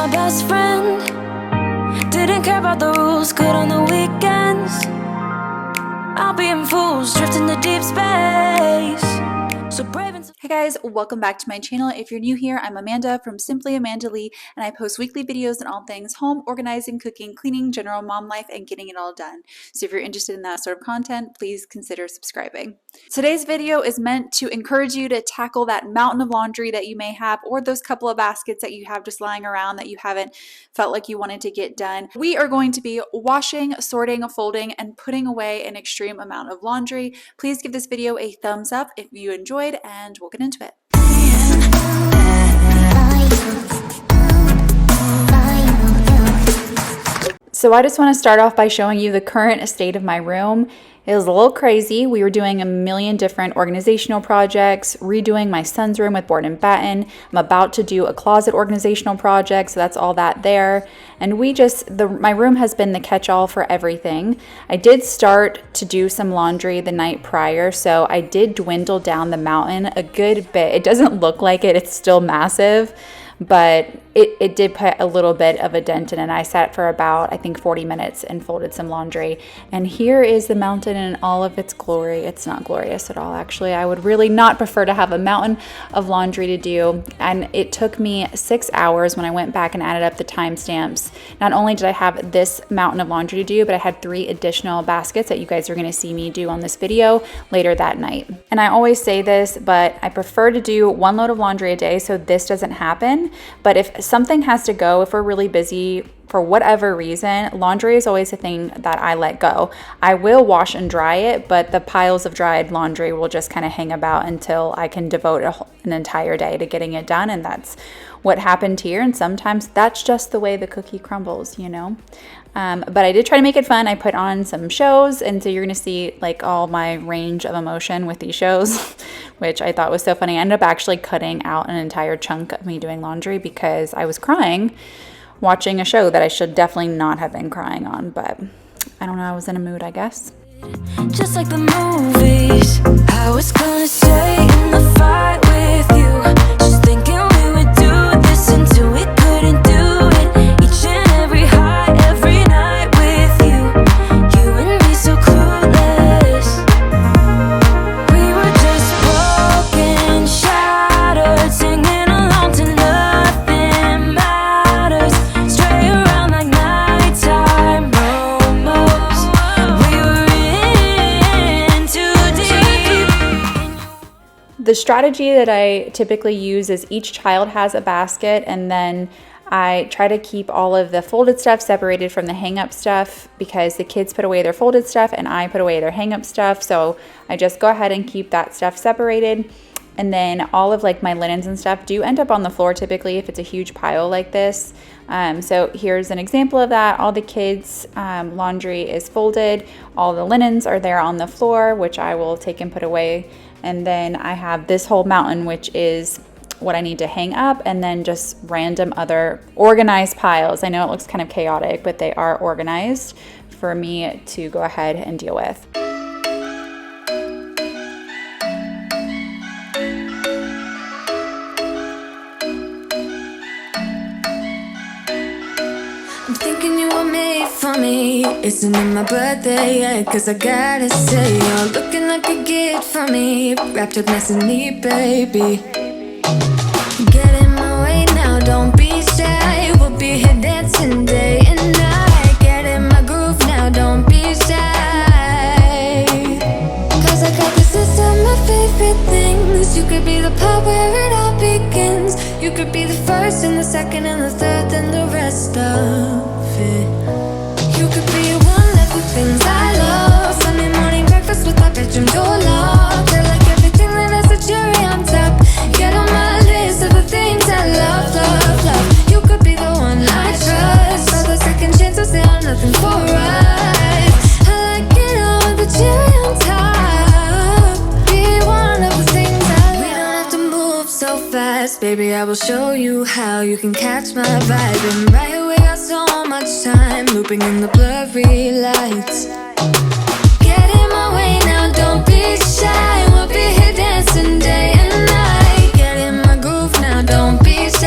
my best friend. Didn't care about the rules, good on the weekends. I'll be in fools, drifting to deep space. So brave and Hey guys, welcome back to my channel. If you're new here, I'm Amanda from Simply Amanda Lee, and I post weekly videos on all things home, organizing, cooking, cleaning, general mom life, and getting it all done. So if you're interested in that sort of content, please consider subscribing. Today's video is meant to encourage you to tackle that mountain of laundry that you may have, or those couple of baskets that you have just lying around that you haven't felt like you wanted to get done. We are going to be washing, sorting, folding, and putting away an extreme amount of laundry. Please give this video a thumbs up if you enjoyed, and we'll get into it. So I just want to start off by showing you the current state of my room. It was a little crazy. We were doing a million different organizational projects, redoing my son's room with board and batten. I'm about to do a closet organizational project, so that's all that there. And my room has been the catch-all for everything. I did start to do some laundry the night prior, so I did dwindle down the mountain a good bit. It doesn't look like it, it's still massive, but it did put a little bit of a dent in it. I sat for about, I think, 40 minutes and folded some laundry. And here is the mountain in all of its glory. It's not glorious at all, actually. I would really not prefer to have a mountain of laundry to do. And it took me 6 hours when I went back and added up the timestamps. Not only did I have this mountain of laundry to do, but I had 3 additional baskets that you guys are going to see me do on this video later that night. And I always say this, but I prefer to do 1 load of laundry a day so this doesn't happen. But if something has to go, if we're really busy for whatever reason, laundry is always a thing that I let go. I will wash and dry it, but the piles of dried laundry will just kind of hang about until I can devote an entire day to getting it done. And that's what happened here. And sometimes that's just the way the cookie crumbles, you know? But I did try to make it fun. I put on some shows, and so you're going to see like all my range of emotion with these shows, which I thought was so funny. I ended up actually cutting out an entire chunk of me doing laundry because I was crying watching a show that I should definitely not have been crying on, but I don't know, I was in a mood, I guess. just like the movies, I was gonna stay in the fight with you, just thinking we would do this until we couldn't do it. Each and every high, every night with you, you and me so clueless. We were just broken, shattered, singing along to nothing matters. Stray around like nighttime momos. We were in too deep. The strategy that I typically use is each child has a basket, and then I try to keep all of the folded stuff separated from the hang-up stuff because the kids put away their folded stuff and I put away their hang-up stuff. So I just go ahead and keep that stuff separated. And then all of like my linens and stuff do end up on the floor typically if it's a huge pile like this. So here's an example of that. All the kids' laundry is folded. All the linens are there on the floor, which I will take and put away. And then I have this whole mountain, which is what I need to hang up, and then just random other organized piles. I know it looks kind of chaotic, but they are organized for me to go ahead and deal with. I'm thinking you were made for me. Isn't it my birthday yet? Cause I gotta say, you're looking like a gift for me, wrapped up nice and neat, baby. Get in my way now, don't be shy. We'll be here dancing day and night. Get in my groove now, don't be shy. Cause I got this list of my favorite things. You could be the part where it all begins. You could be the first and the second and the third and the rest of it. You could be one of the things I love. Sunday morning breakfast with our bedroom door locked. I like everything that has a cherry on top. Get on my list of the things I love, love, love. You could be the one I trust. All the second chances, they are nothing for us. I like it all with the cherry on top. Be one of the things I love. We don't have to move so fast, baby, I will show you how. You can catch my vibe, and right here we got so much time, looping in the blurry lights. Get in my way now, don't be shy. We'll be here dancing day and night. Get in my groove now, don't be shy.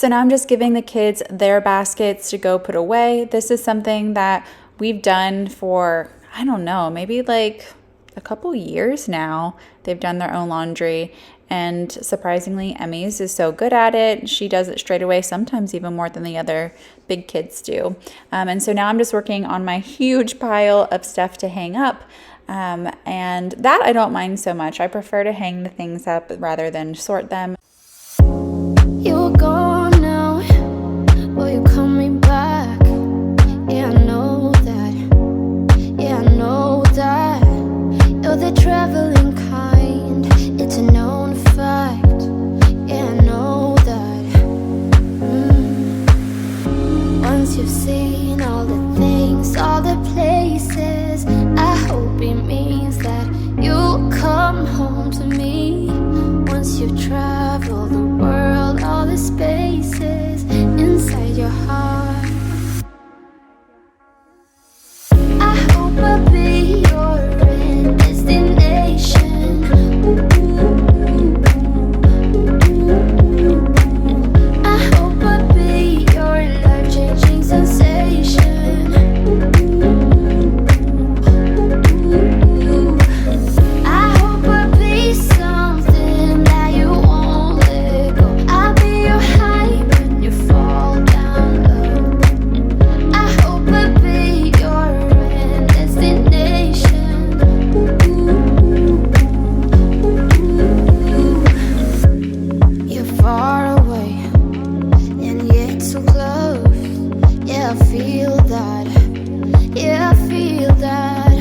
So now I'm just giving the kids their baskets to go put away. This is something that we've done for, I don't know, maybe like a couple years now. They've done their own laundry, and surprisingly, Emmy's is so good at it. She does it straight away, sometimes even more than the other big kids do. And so now I'm just working on my huge pile of stuff to hang up. And that I don't mind so much. I prefer to hang the things up rather than sort them. You're gone now, will you call me back? Yeah, I know that. Yeah, I know that. You're the traveling kind, it's a known fact. Yeah, I know that. Once you've seen all the things, all the places, I hope it means that you'll come home to me. Once you've traveled the world, all the spaces inside your heart, I hope I'll be your end destination. I hope I'll be your life-changing sensation. I hope I'll be something that you won't let go. I'll be your high when you fall down low. I hope I'll be your end destination. You're far away and yet so close. Yeah, I feel that. Yeah, I feel that.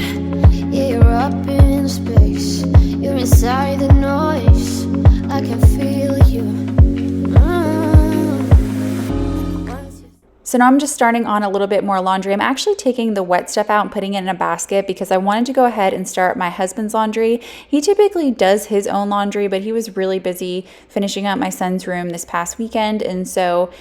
Yeah, you're up in space. You're inside the noise. I can feel you. So now I'm just starting on a little bit more laundry. I'm actually taking the wet stuff out and putting it in a basket because I wanted to go ahead and start my husband's laundry. He typically does his own laundry, but he was really busy finishing up my son's room this past weekend. And so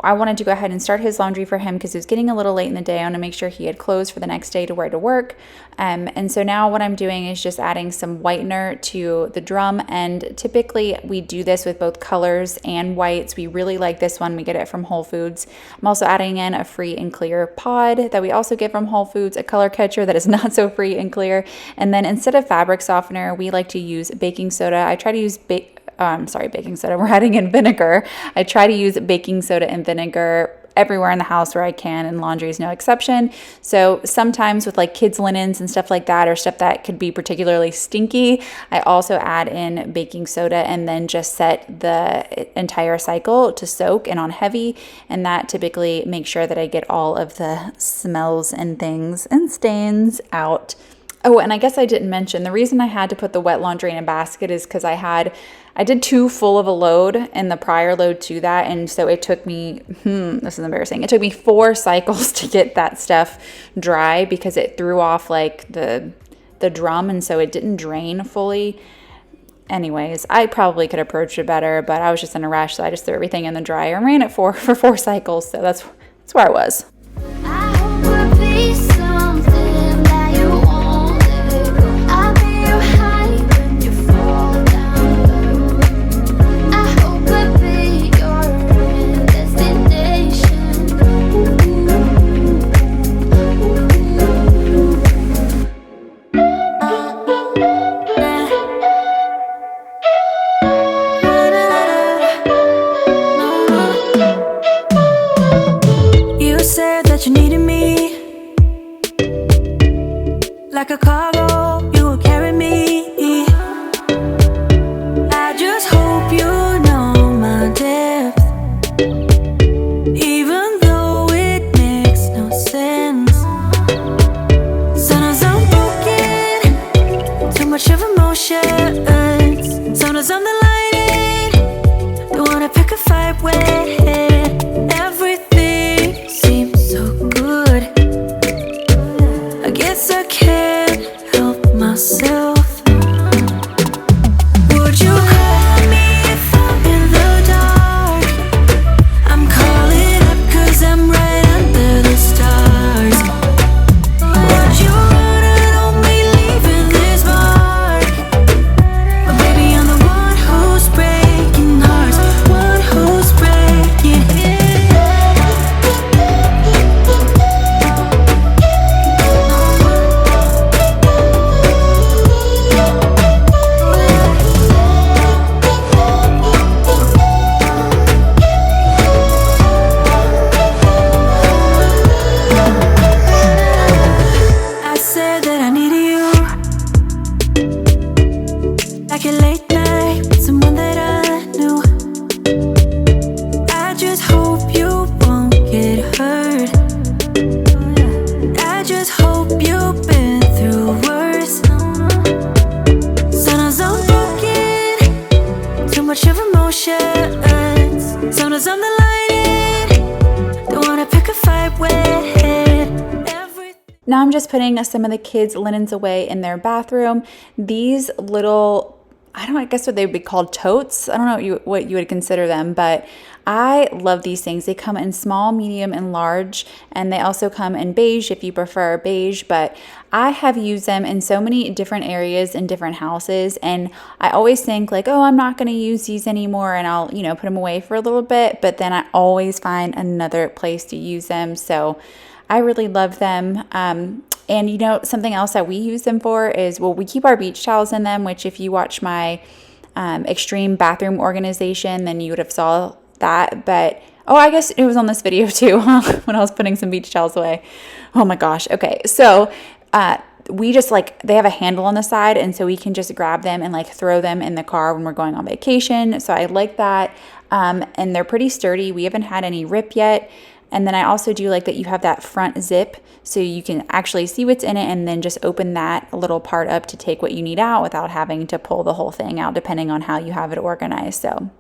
I wanted to go ahead and start his laundry for him because it was getting a little late in the day. I want to make sure he had clothes for the next day to wear to work. And so now what I'm doing is just adding some whitener to the drum. And typically we do this with both colors and whites. We really like this one. We get it from Whole Foods. I'm also adding in a free and clear pod that we also get from Whole Foods, a color catcher that is not so free and clear. And then instead of fabric softener, we like to use baking soda. I try to use baking soda. We're adding in vinegar. I try to use baking soda and vinegar everywhere in the house where I can, and laundry is no exception. So sometimes with like kids' linens and stuff like that, or stuff that could be particularly stinky, I also add in baking soda and then just set the entire cycle to soak and on heavy. And that typically makes sure that I get all of the smells and things and stains out. Oh, and I guess I didn't mention, the reason I had to put the wet laundry in a basket is because I did too full of a load and the prior load to that. And so it took me, this is embarrassing. It took me 4 cycles to get that stuff dry because it threw off like the drum. And so it didn't drain fully. Anyways, I probably could approach it better, but I was just in a rush. So I just threw everything in the dryer and ran it for 4 cycles. So that's where I was. I hope I'll be something that you won't let go. I'll be your high when you fall down low. I hope I'll be your end destination. You said that you needed me like a cargo, you will carry me. I just hope you know my depth, even though it makes no sense. Sometimes I'm broken, too much of emotions. Sometimes I'm the lightning, don't wanna pick a fight with. Everything seems so good, I guess I can't help myself. Would you call me if I'm in the dark? I'm calling up 'cause I'm right under the stars. Would you run on me leaving this mark? But baby, I'm the one who's breaking hearts, one who's breaking Now I'm just putting some of the kids' linens away in their bathroom. These little, I guess what they would be called, totes. I don't know what you would consider them, but I love these things. They come in small, medium, and large, and they also come in beige if you prefer beige, but I have used them in so many different areas in different houses, and I always think like, oh, I'm not going to use these anymore, and I'll, put them away for a little bit, but then I always find another place to use them, so I really love them. And something else that we use them for is, we keep our beach towels in them, which if you watch my extreme bathroom organization, then you would have saw that. But I guess it was on this video too, when I was putting some beach towels away. Oh my gosh. Okay. So we just they have a handle on the side, and so we can just grab them and throw them in the car when we're going on vacation. So I like that. And they're pretty sturdy. We haven't had any rip yet. And then I also do like that you have that front zip so you can actually see what's in it, and then just open that little part up to take what you need out without having to pull the whole thing out, depending on how you have it organized. So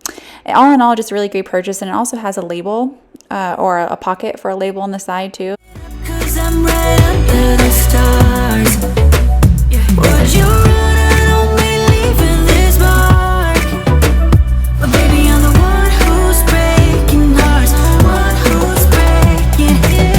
all in all, just a really great purchase. And it also has a label or a pocket for a label on the side too. 'Cause I'm right under the stars. Would you run on me leaving this mark? But baby, I'm the one who's breaking hearts, one who's breaking hearts.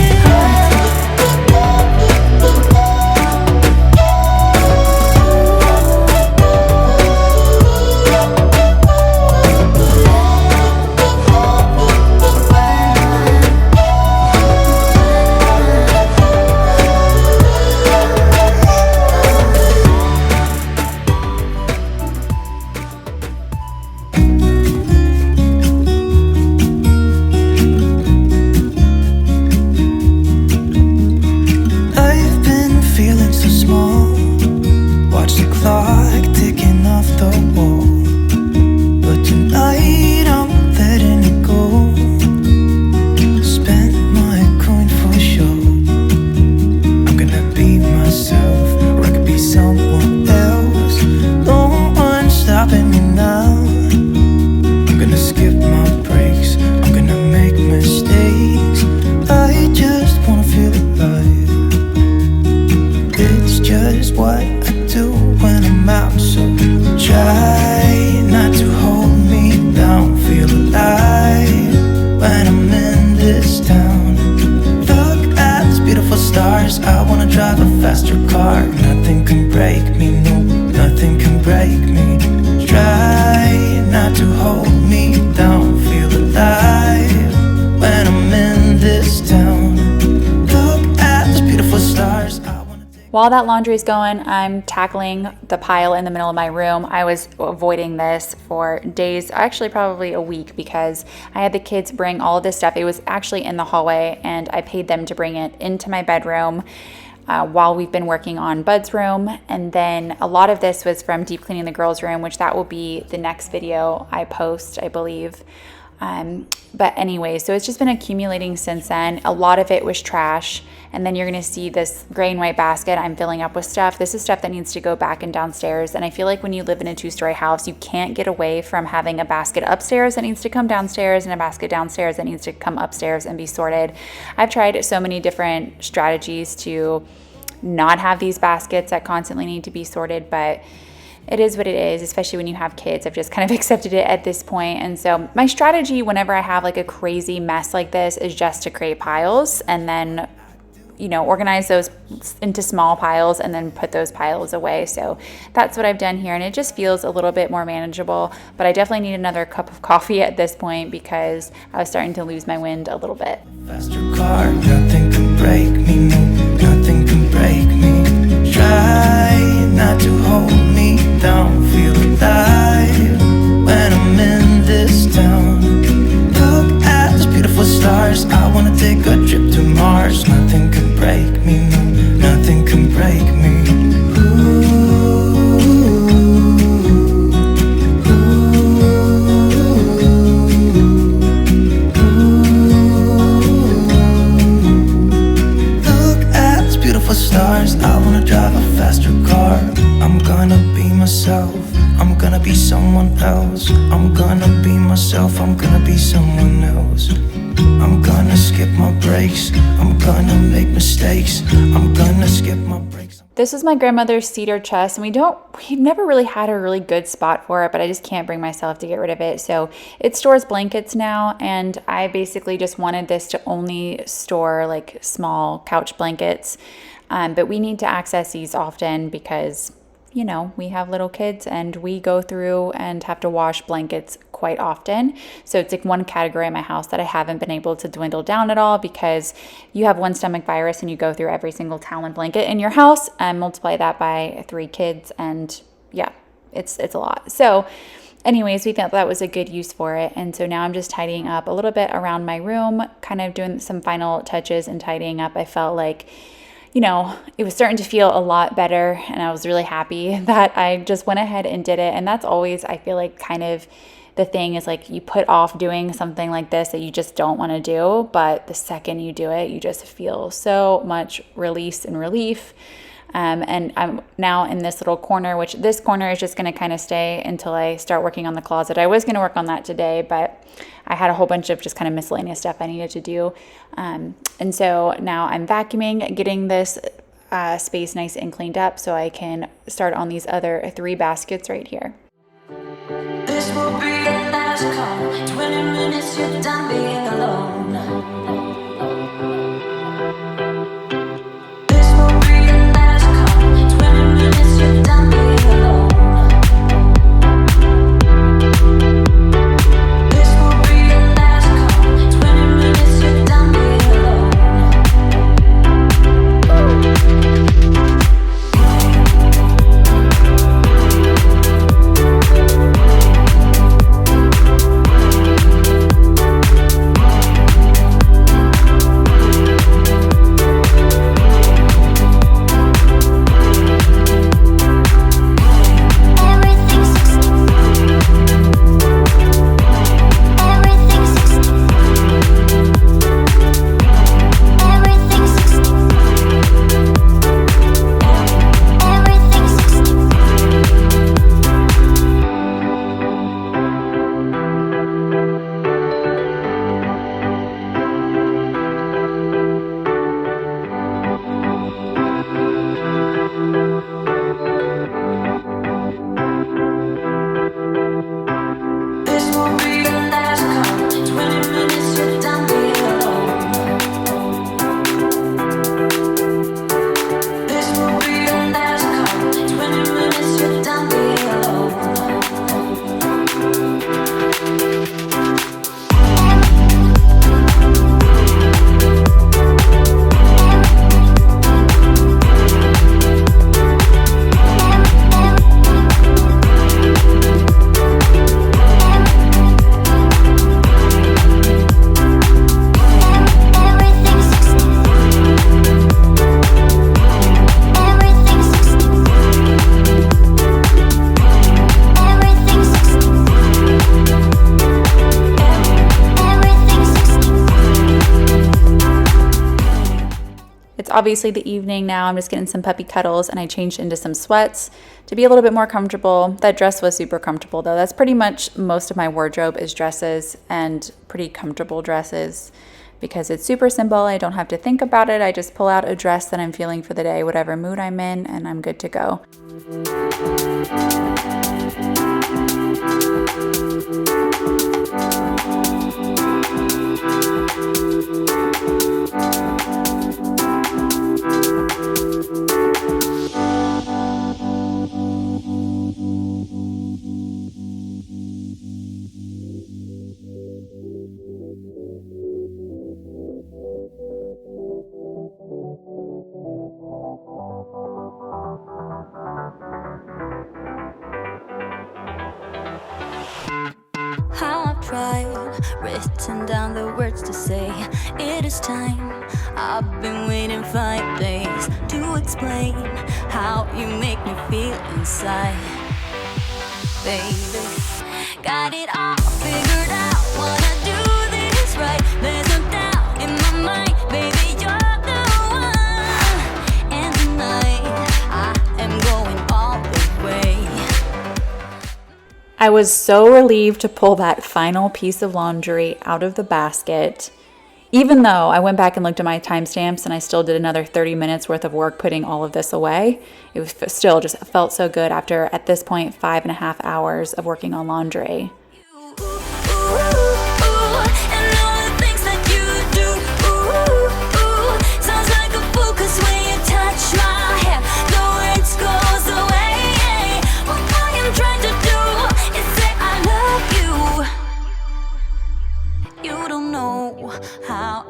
While that laundry is going, I'm tackling the pile in the middle of my room. I was avoiding this for days, actually probably a week, because I had the kids bring all of this stuff. It was actually in the hallway, and I paid them to bring it into my bedroom while we've been working on Bud's room. And then a lot of this was from deep cleaning the girls' room, which that will be the next video I post, I believe. But anyway, so it's just been accumulating since then. A lot of it was trash. And then you're going to see this gray and white basket I'm filling up with stuff. This is stuff that needs to go back and downstairs. And I feel like when you live in a 2-story house, you can't get away from having a basket upstairs that needs to come downstairs and a basket downstairs that needs to come upstairs and be sorted. I've tried so many different strategies to not have these baskets that constantly need to be sorted, but it is what it is, especially when you have kids. I've just kind of accepted it at this point. And so my strategy whenever I have a crazy mess like this is just to create piles and then organize those into small piles and then put those piles away. So that's what I've done here, and it just feels a little bit more manageable, but I definitely need another cup of coffee at this point because I was starting to lose my wind a little bit. Faster car, nothing can break me, no, nothing can break me. Try not to hold me down, feel alive when I'm in this town. Look at those beautiful stars, I wanna take a trip to Mars. Nothing can break me, no, nothing can break me. Stars, I wanna drive a faster car. I'm gonna be myself, I'm gonna be someone else. I'm gonna be myself, I'm gonna be someone else. I'm gonna skip my breaks. I'm gonna make mistakes. I'm gonna skip my breaks. This is my grandmother's cedar chest, and we've never really had a really good spot for it, but I just can't bring myself to get rid of it. So it stores blankets now, and I basically just wanted this to only store like small couch blankets. But we need to access these often because, you know, we have little kids and we go through and have to wash blankets quite often. So it's like one category in my house that I haven't been able to dwindle down at all, because you have one stomach virus and you go through every single towel and blanket in your house and multiply that by 3 kids, and yeah, it's a lot. So anyways, we thought that was a good use for it. And so now I'm just tidying up a little bit around my room, kind of doing some final touches and tidying up. I felt like, you know, it was starting to feel a lot better, and I was really happy that I just went ahead and did it. And that's always, I feel like, kind of the thing is, like, you put off doing something like this that you just don't want to do, but the second you do it, you just feel so much release and relief. And I'm now in this little corner, which this corner is just going to kind of stay until I start working on the closet. I was going to work on that today, but I had a whole bunch of just kind of miscellaneous stuff I needed to do. And so now I'm vacuuming, getting this space nice and cleaned up so I can start on these other 3 baskets right here. This will be the last call. 20 minutes, you're done being alone. This will be the last call. 20 minutes, you're done being alone. This will be the last call. 20 minutes, you're done being alone. Obviously the evening now. I'm just getting some puppy cuddles, and I changed into some sweats to be a little bit more comfortable. That dress was super comfortable though. That's pretty much most of my wardrobe is dresses, and pretty comfortable dresses, because it's super simple. I don't have to think about it. I just pull out a dress that I'm feeling for the day, whatever mood I'm in, and I'm good to go. I've tried, written down the words to say it is time. I've been waiting 5 days to explain how you make me feel inside. Baby, got it all figured out, wanna do this right. There's no doubt in my mind, baby, you're the one. And tonight, I am going all the way. I was so relieved to pull that final piece of laundry out of the basket. Even though I went back and looked at my timestamps and I still did another 30 minutes worth of work putting all of this away, it was still just felt so good after, at this point, 5.5 hours of working on laundry.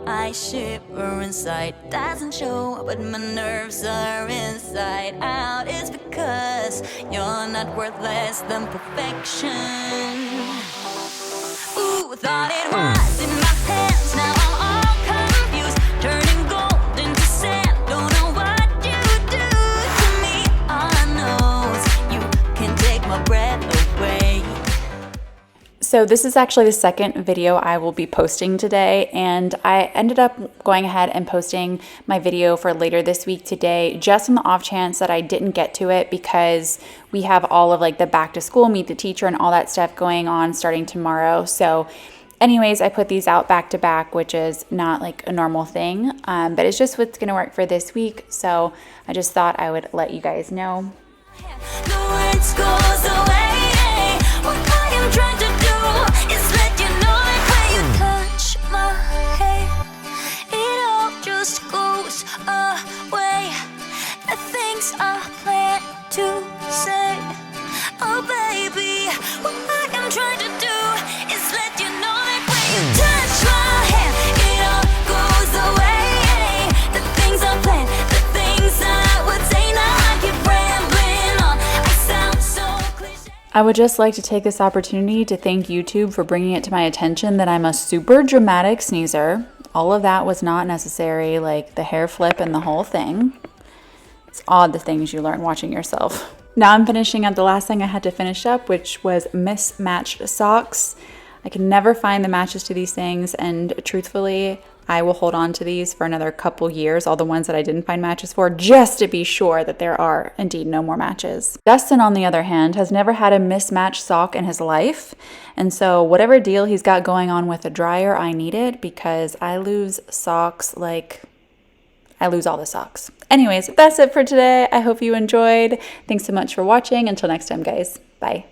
I shiver inside, doesn't show, but my nerves are inside out. It's because you're not worth less than perfection. Ooh, thought it was in my hands, now I'm all confused, turning gold into sand. Don't know what you do to me. All I know is you can take my breath away. So this is actually the second video I will be posting today, and I ended up going ahead and posting my video for later this week today, just on the off chance that I didn't get to it, because we have all of like the back to school, meet the teacher, and all that stuff going on starting tomorrow. So anyways, I put these out back to back, which is not like a normal thing, but it's just what's gonna work for this week. So I just thought I would let you guys know. I would just like to take this opportunity to thank YouTube for bringing it to my attention that I'm a super dramatic sneezer. All of that was not necessary, like the hair flip and the whole thing. It's odd the things you learn watching yourself. Now I'm finishing up the last thing I had to finish up, which was mismatched socks. I can never find the matches to these things, and truthfully, I will hold on to these for another couple years, all the ones that I didn't find matches for, just to be sure that there are indeed no more matches. Dustin, on the other hand, has never had a mismatched sock in his life, and so whatever deal he's got going on with the dryer, I need it, because I lose socks like I lose all the socks. Anyways, that's it for today. I hope you enjoyed. Thanks so much for watching. Until next time, guys. Bye.